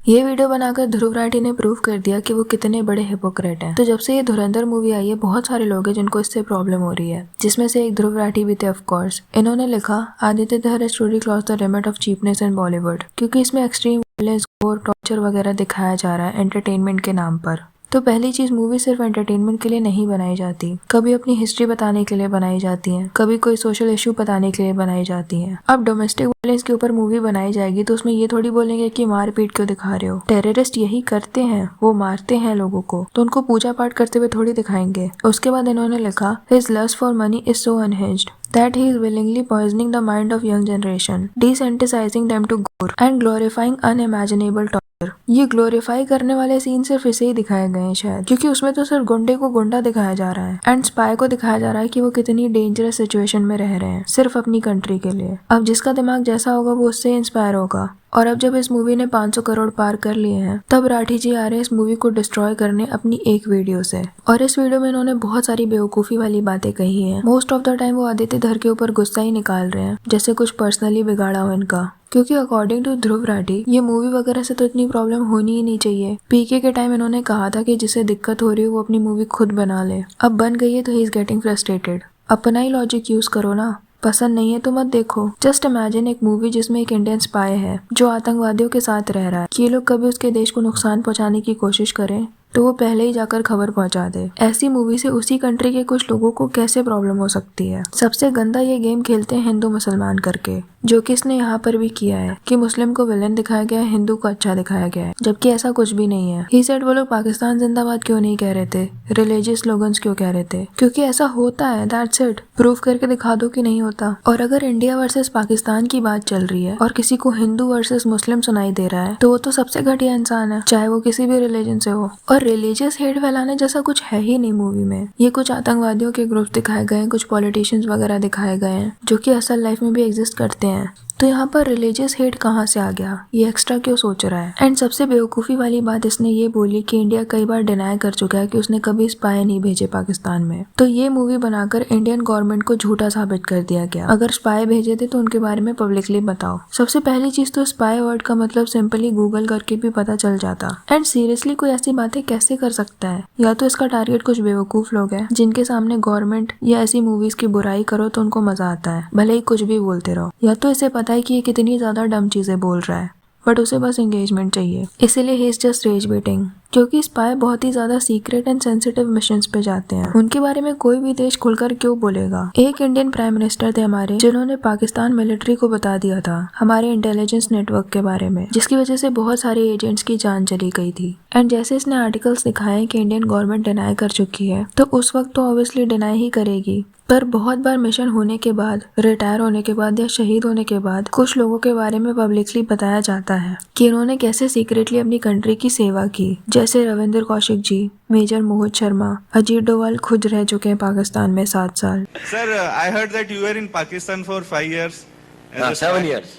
ये वीडियो बनाकर ध्रुव राठी ने प्रूव कर दिया कि वो कितने बड़े हिपोक्रेट हैं। तो जब से ये धुरंधर मूवी आई है, बहुत सारे लोग हैं जिनको इससे प्रॉब्लम हो रही है, जिसमें से एक ध्रुव राठी भी थे ऑफ कोर्स। इन्होंने लिखा, Aditya Dhar has truly crossed the limit of cheapness in Bollywood, क्योंकि इसमें एक्सट्रीम वायलेंस, गोर, टॉर्चर वगैरह दिखाया जा रहा है एंटरटेनमेंट के नाम पर। तो पहली चीज, मूवी सिर्फ एंटरटेनमेंट के लिए नहीं बनाई जाती, कभी अपनी हिस्ट्री बताने के लिए बनाई जाती है, कभी कोई सोशल इशू बताने के लिए बनाई जाती है। अब डोमेस्टिक वायलेंस के ऊपर मूवी बनाई जाएगी तो उसमें ये थोड़ी बोलेंगे कि मारपीट क्यों दिखा रहे हो, टेररिस्ट यही करते हैं, वो मारते हैं लोगों को, तो उनको पूजा पाठ करते हुए थोड़ी दिखाएंगे। उसके बाद इन्होंने लिखा, his lust for money is so unhinged that he is willingly poisoning the mind of young generation, desensitizing them to gore and glorifying unimaginable torture। ये ग्लोरीफाई करने वाले सीन सिर्फ इसे ही दिखाए गए हैं शायद, क्योंकि उसमें तो सिर्फ गुंडे को गुंडा दिखाया जा रहा है एंड स्पाई को दिखाया जा रहा है कि वो कितनी डेंजरस सिचुएशन में रह रहे हैं सिर्फ अपनी कंट्री के लिए। अब जिसका दिमाग जैसा होगा वो उससे इंस्पायर होगा। और अब जब इस मूवी ने 500 करोड़ पार कर लिए हैं, तब राठी जी आ रहे हैं इस मूवी को डिस्ट्रॉय करने अपनी एक वीडियो से। और इस वीडियो में इन्होंने बहुत सारी बेवकूफ़ी वाली बातें कही हैं। मोस्ट ऑफ द टाइम वो आदित्य धर के ऊपर गुस्सा ही निकाल रहे हैं, जैसे कुछ पर्सनली बिगाड़ा हो इनका। क्योंकि अकॉर्डिंग टू ध्रुव राठी ये मूवी वगैरह से तो इतनी प्रॉब्लम होनी ही नहीं चाहिए। पीके के टाइम इन्होंने कहा था कि जिसे दिक्कत हो रही हो वो अपनी मूवी खुद बना ले। अब बन गई है तो ही इज गेटिंग फ्रस्ट्रेटेड। अपना ही लॉजिक यूज करो ना, पसंद नहीं है तो मत देखो। जस्ट इमेजिन एक मूवी जिसमें एक इंडियन स्पाई है जो आतंकवादियों के साथ रह रहा है, कि ये लोग कभी उसके देश को नुकसान पहुंचाने की कोशिश करें तो वो पहले ही जाकर खबर पहुंचा दे। ऐसी मूवी से उसी कंट्री के कुछ लोगों को कैसे प्रॉब्लम हो सकती है। सबसे गंदा ये गेम खेलते हैं हिंदू मुसलमान करके, जो कि इसने यहाँ पर भी किया है कि मुस्लिम को विलेन दिखाया गया है, हिंदू को अच्छा दिखाया गया है, जबकि ऐसा कुछ भी नहीं है। ही सेड वो लोग पाकिस्तान जिंदाबाद क्यों नहीं कह रहे थे, रिलीजियस स्लोगन्स क्यों कह रहे थे, क्योंकि ऐसा होता है, दैट्स इट। प्रूव करके दिखा दो कि नहीं होता। और अगर इंडिया वर्सेस पाकिस्तान की बात चल रही है और किसी को हिंदू वर्सेस मुस्लिम सुनाई दे रहा है तो वो तो सबसे घटिया इंसान है, चाहे वो किसी भी रिलीजन से हो। और रिलीजियस हेट फैलाने जैसा कुछ है ही नहीं मूवी में। ये कुछ आतंकवादियों के ग्रुप दिखाए गए हैं, कुछ पॉलिटिशियंस वगैरह दिखाए गए हैं जो कि असल लाइफ में भी एग्जिस्ट करते हैं। तो यहाँ पर रिलीजियस हेट कहाँ से आ गया, ये एक्स्ट्रा क्यों सोच रहा है। एंड सबसे बेवकूफ़ी वाली बात इसने ये बोली कि इंडिया कई बार डिनाई कर चुका है कि उसने कभी स्पाई नहीं भेजे पाकिस्तान में। तो ये मूवी बनाकर इंडियन गवर्नमेंट को झूठा साबित कर दिया गया। अगर स्पाई भेजे थे तो उनके बारे में पब्लिकली बताओ। सबसे पहली चीज तो स्पाई वर्ड का मतलब सिंपली गूगल करके भी पता चल जाता। एंड सीरियसली कोई ऐसी बातें कैसे कर सकता है। या तो इसका टारगेट कुछ बेवकूफ लोग हैं जिनके सामने गवर्नमेंट या ऐसी मूवीज की बुराई करो तो उनको मजा आता है, भले ही कुछ भी बोलते रहो। या तो इसे पता है कि ये कितनी ज्यादा डम चीजें बोल रहा है, बट उसे बस एंगेजमेंट चाहिए, इसीलिए he is just rage baiting. क्योंकि स्पाई बहुत ही ज्यादा सीक्रेट एंड सेंसिटिव मिशंस पे जाते हैं, उनके बारे में कोई भी देश खुलकर क्यों बोलेगा। एक इंडियन प्राइम मिनिस्टर थे हमारे जिन्होंने पाकिस्तान मिलिट्री को बता दिया था हमारे इंटेलिजेंस नेटवर्क के बारे में, जिसकी वजह से बहुत सारे एजेंट्स की जान चली गई थी। एंड जैसे इसने आर्टिकल्स दिखाए कि इंडियन गवर्नमेंट डिनाई कर चुकी है, तो उस वक्त तो ऑब्वियसली डिनाई ही करेगी। पर बहुत बार मिशन होने के बाद, रिटायर होने के बाद या शहीद होने के बाद कुछ लोगों के बारे में पब्लिकली बताया जाता है कि इन्होंने कैसे सीक्रेटली अपनी कंट्री की सेवा की, जैसे रविंद्र कौशिक जी, मेजर मोहित शर्मा, अजीत डोवाल खुद रह चुके हैं पाकिस्तान में 7 साल। Sir, I heard that you were in Pakistan for 5 years. 7 years.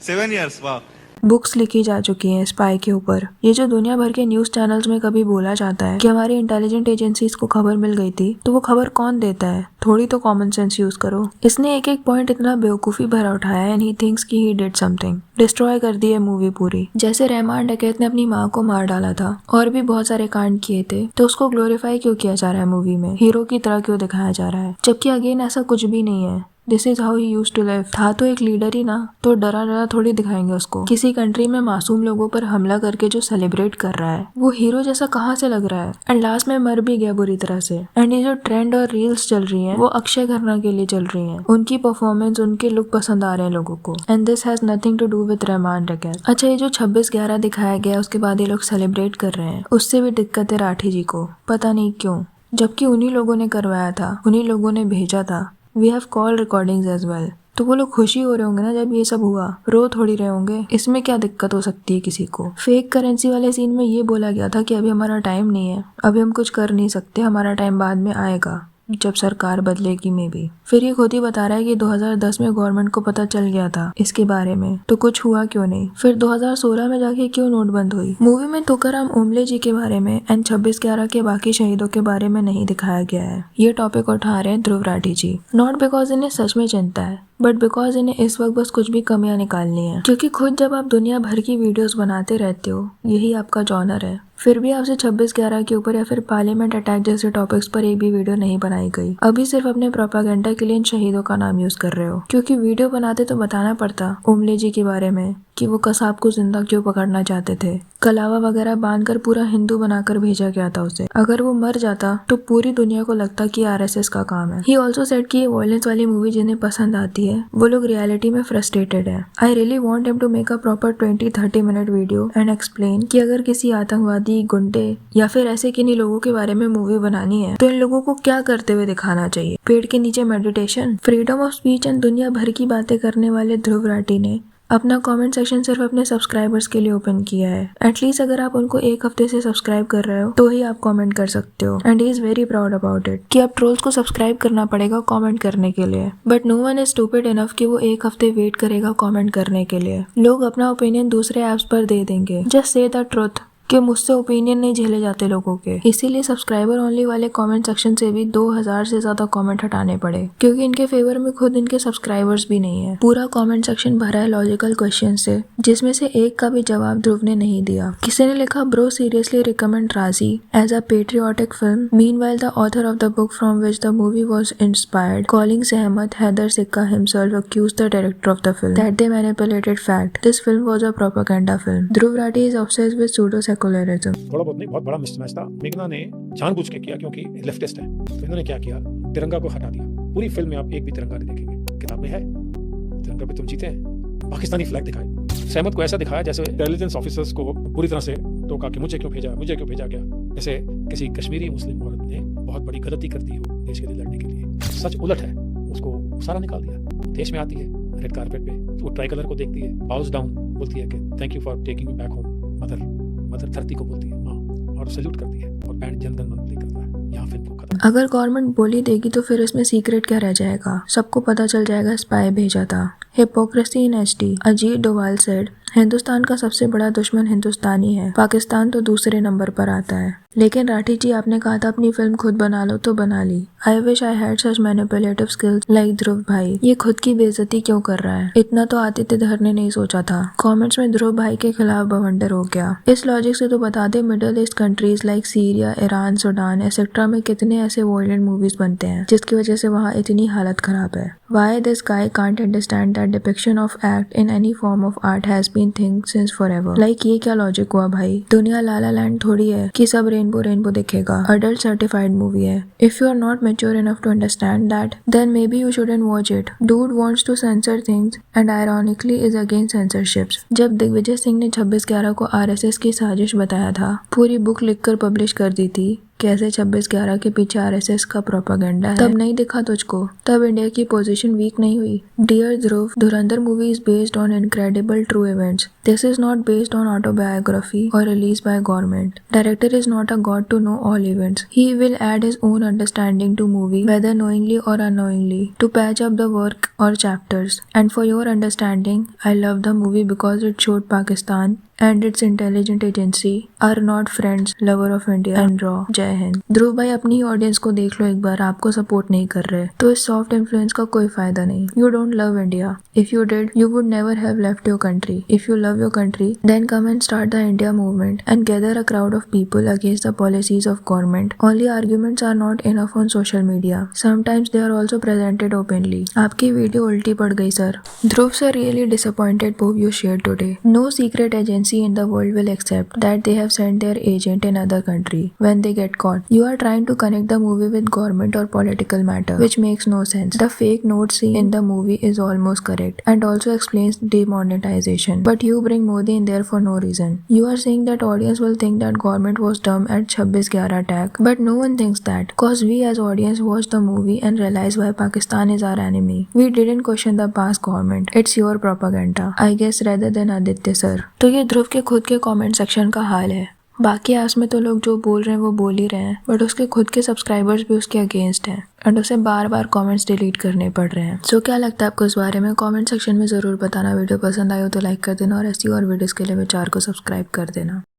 7 years, वाह। बुक्स लिखी जा चुकी हैं स्पाई के ऊपर। ये जो दुनिया भर के न्यूज चैनल्स में कभी बोला जाता है कि हमारी इंटेलिजेंट एजेंसीज को खबर मिल गई थी, तो वो खबर कौन देता है। थोड़ी तो कॉमन सेंस यूज करो। इसने एक एक पॉइंट इतना बेवकूफी भरा उठाया एंड ही थिंक्स कि ही डिड समथिंग। डिस्ट्रॉय कर दी है मूवी पूरी। जैसे रहमान डकैत ने अपनी माँ को मार डाला था और भी बहुत सारे कांड किए थे, तो उसको ग्लोरीफाई क्यों किया जा रहा है मूवी में, हीरो की तरह क्यों दिखाया जा रहा है, जबकि अगेन ऐसा कुछ भी नहीं है। This is how he used to live. था तो एक लीडर ही ना, तो डरा डरा थोड़ी दिखाएंगे उसको। किसी कंट्री में मासूम लोगों पर हमला करके जो सेलिब्रेट कर रहा है वो हीरो जैसा कहाँ से लग रहा है। एंड लास्ट में मर भी गया बुरी तरह से। एंड ये जो ट्रेंड और रील्स चल रही हैं वो अक्षय खन्ना के लिए चल रही हैं। उनकी परफॉर्मेंस, उनके लुक पसंद आ रहे हैं लोगों को। And this has nothing to do with Rahman Dakait. अच्छा, ये जो 26/11 दिखाया गया उसके बाद ये लोग सेलिब्रेट कर रहे हैं, उससे भी दिक्कत है राठी जी को, पता नहीं क्यों, जबकि उन्हीं लोगों ने करवाया था, उन्हीं लोगों ने भेजा था। We have call recordings as well. तो वो लोग खुशी हो रहे होंगे ना जब ये सब हुआ, रो थोड़ी रहे होंगे। इसमें क्या दिक्कत हो सकती है किसी को। फेक करेंसी वाले सीन में ये बोला गया था कि अभी हमारा टाइम नहीं है, अभी हम कुछ कर नहीं सकते, हमारा टाइम बाद में आएगा जब सरकार बदलेगी में भी। फिर ये खुद ही बता रहा है कि 2010 में गवर्नमेंट को पता चल गया था इसके बारे में, तो कुछ हुआ क्यों नहीं। फिर 2016 में जाके क्यों नोटबंद हुई। मूवी में तुकाराम ओमले जी के बारे में एंड 26/11 के बाकी शहीदों के बारे में नहीं दिखाया गया है। ये टॉपिक उठा रहे हैं ध्रुव राठी जी, नॉट बिकॉज इन्हें सच में चिंता है, बट बिकॉज इन्हें इस वक्त बस कुछ भी कमियां निकालनी है, क्योंकि खुद जब आप दुनिया भर की वीडियोस बनाते रहते हो, यही आपका जॉनर है, फिर भी आपसे 26/11 के ऊपर या फिर पार्लियामेंट अटैक जैसे टॉपिक्स पर एक भी वीडियो नहीं बनाई गई। अभी सिर्फ अपने प्रोपागेंडा के लिए इन शहीदों का नाम यूज कर रहे हो, क्योंकि वीडियो बनाते तो बताना पड़ता उमले जी के बारे में कि वो कसाब को जिंदा क्यों पकड़ना चाहते थे। कलावा वगैरह बांधकर पूरा हिंदू बनाकर भेजा गया था उसे। अगर वो मर जाता तो पूरी दुनिया को लगता कि आरएसएस का काम है। ही ऑल्सो सेड कि ये वायलेंस वाली मूवी जिन्हें पसंद आती है वो लोग रियलिटी में फ्रस्ट्रेटेड है। I really want him to make a proper 20-30 minute video and explain कि अगर किसी आतंकवादी, गुंडे या फिर ऐसे किन्हीं लोगों के बारे में मूवी बनानी है तो इन लोगों को क्या करते हुए दिखाना चाहिए। पेड़ के नीचे meditation, freedom of speech and दुनिया भर की बातें करने वाले ध्रुव राठी ने अपना कमेंट सेक्शन सिर्फ अपने सब्सक्राइबर्स के लिए ओपन किया है। एटलीस्ट अगर आप उनको एक हफ्ते से सब्सक्राइब कर रहे हो तो ही आप कमेंट कर सकते हो। And he is very proud about it कि अब ट्रोल्स को सब्सक्राइब करना पड़ेगा कमेंट करने के लिए। But no one is stupid enough कि वो एक हफ्ते वेट करेगा कमेंट करने के लिए। लोग अपना ओपिनियन दूसरे ऐप्स पर दे देंगे। जस्ट से द ट्रुथ कि मुझसे ओपिनियन नहीं झेले जाते लोगों के। इसीलिए सब्सक्राइबर ओनली वाले कमेंट सेक्शन से भी 2000 से ज्यादा कमेंट हटाने पड़े, क्योंकि इनके फेवर में खुद इनके सब्सक्राइबर्स भी नहीं है। पूरा कमेंट सेक्शन भरा है लॉजिकल क्वेश्चन से, जिसमें से एक का भी जवाब ध्रुव ने नहीं दिया। किसी ने लिखा, bro seriously recommend Raazi as a patriotic film, meanwhile the author of the book from which the movie was inspired, calling Sehmat Hyder Sikka himself accused the director of the film that they manipulated fact. This film was a propaganda film. Dhruv Rathi is obsessed with pseudo-secularism. थोड़ा बहुत नहीं, बहुत बड़ा mismatch था। मेघना ने जानबूझ के किया क्योंकि लेफ्टिस्ट है, तो इन्होंने क्या किया, तिरंगा को हटा दिया। पूरी फिल्म में आप एक भी तिरंगा नहीं देखेंगे। किताब में है तिरंगा पे तुम जीते हैं, पाकिस्तानी फ्लैग दिखाए। सहमत को ऐसा दिखाया जैसे इंटेलिजेंस ऑफिसर्स को पूरी तरह से टोका कि मुझे क्यों भेजा गया, जैसे किसी कश्मीरी मुस्लिम औरत ने बहुत बड़ी गलती कर दी हो देश के लिए लड़ने के लिए। सच उलट है, उसको सारा निकाल दिया। देश में आती है रेड कारपेट पे, तो वो ट्राई कलर को देखती है, बाउज डाउन बोलती है कि thank you for taking me back home. Mother धरती को बोलती है माँ, और सैल्यूट करती है, और बैंड जनगण मन प्ले करता है। यहाँ फिल्म को खत्म। अगर गवर्नमेंट बोली देगी तो फिर इसमें सीक्रेट क्या रह जाएगा, सबको पता चल जाएगा स्पाई भेजा था। Hypocrisy in HD. Ajit Doval said, Hindustan का सबसे बड़ा दुश्मन हिंदुस्तानी है, पाकिस्तान तो दूसरे नंबर पर आता है। लेकिन राठी जी, आपने कहा था अपनी फिल्म खुद बना लो तो बना ली। I wish I had such manipulative skills like Dhruv भाई। ये खुद की बेइज्जती क्यों कर रहा है? इतना तो आदित्य धर ने नहीं सोचा था। कमेंट्स में ध्रुव भाई के खिलाफ बवंडर हो गया। इस लॉजिक से तो बता दे Middle East countries like Syria, Iran, Sudan etcetera में कितने ऐसे वायलेंट मूवीज बनते हैं जिसकी वजह से वहाँ इतनी हालत खराब है। Why this guy can't understand that depiction of act in any form of art has been thing since forever? Like ये क्या लॉजिक हुआ भाई? दुनिया लाला लैंड थोड़ी है कि सब रेनबो दिखेगा। अडल्ट सर्टिफाइड मूवी है। If you are not mature enough to understand that, then maybe you shouldn't watch it. Dude wants to censor things and ironically is against censorships. जब दिग्विजय सिंह ने 26/11 को आरएसएस की साजिश बताया था, पूरी बुक लिखकर पब्लिश कर दी थी कैसे 26/11 के पीछे आरएसएस का प्रोपेगेंडा है। तब नहीं दिखा तुझको, तब इंडिया की पोजीशन वीक नहीं हुई। Dear Dhruv, Dhurandhar movie is based on incredible true events. This is not based on autobiography और release by government. Director is not a god to know all events. He will add his own understanding to movie, whether knowingly or unknowingly, to patch up the work or chapters. And for your understanding, I love the movie because it showed Pakistan and its intelligent agency are not friends, lover of India and raw. जय हिंद। ध्रुव भाई, अपनी audience को देख लो एक बार, आपको support नहीं कर रहे तो इस सॉफ्ट इन्फ्लुएंस का कोई फायदा नहीं। You don't love India. If you did, you would never have left your country. If you love your country, then come and start the India movement and gather a crowd of people against the policies of government. Only arguments are not enough on social media. Sometimes they are also presented openly. आपकी video उल्टी पड़ गई sir. Dhruv sir, really disappointed move you shared today. No secret agency in the world will accept that they have sent their agent in other country when they get caught. You are trying to connect the movie with government or political matter, which makes no sense. The fake note scene in the movie is almost correct and also explains demonetization, but you bring Modi in there for no reason. You are saying that audience will think that government was dumb at 26/11 attack, but no one thinks that, cause we as audience watched the movie and realized why Pakistan is our enemy. We didn't question the past government. It's your propaganda, I guess, rather than Aditya sir. तो ये ध्रुव के खुद के comment section का हाल है। बाकी apps में तो लोग जो बोल रहे हैं वो बोल ही रहे हैं, बट उसके खुद के सब्सक्राइबर्स भी उसके अगेंस्ट हैं एंड उसे बार बार कमेंट्स डिलीट करने पड़ रहे हैं। सो क्या लगता है आपको इस बारे में? कमेंट सेक्शन में ज़रूर बताना। वीडियो पसंद आई हो तो लाइक कर देना और ऐसी और वीडियोस के लिए मेरे चैनल को सब्सक्राइब कर देना।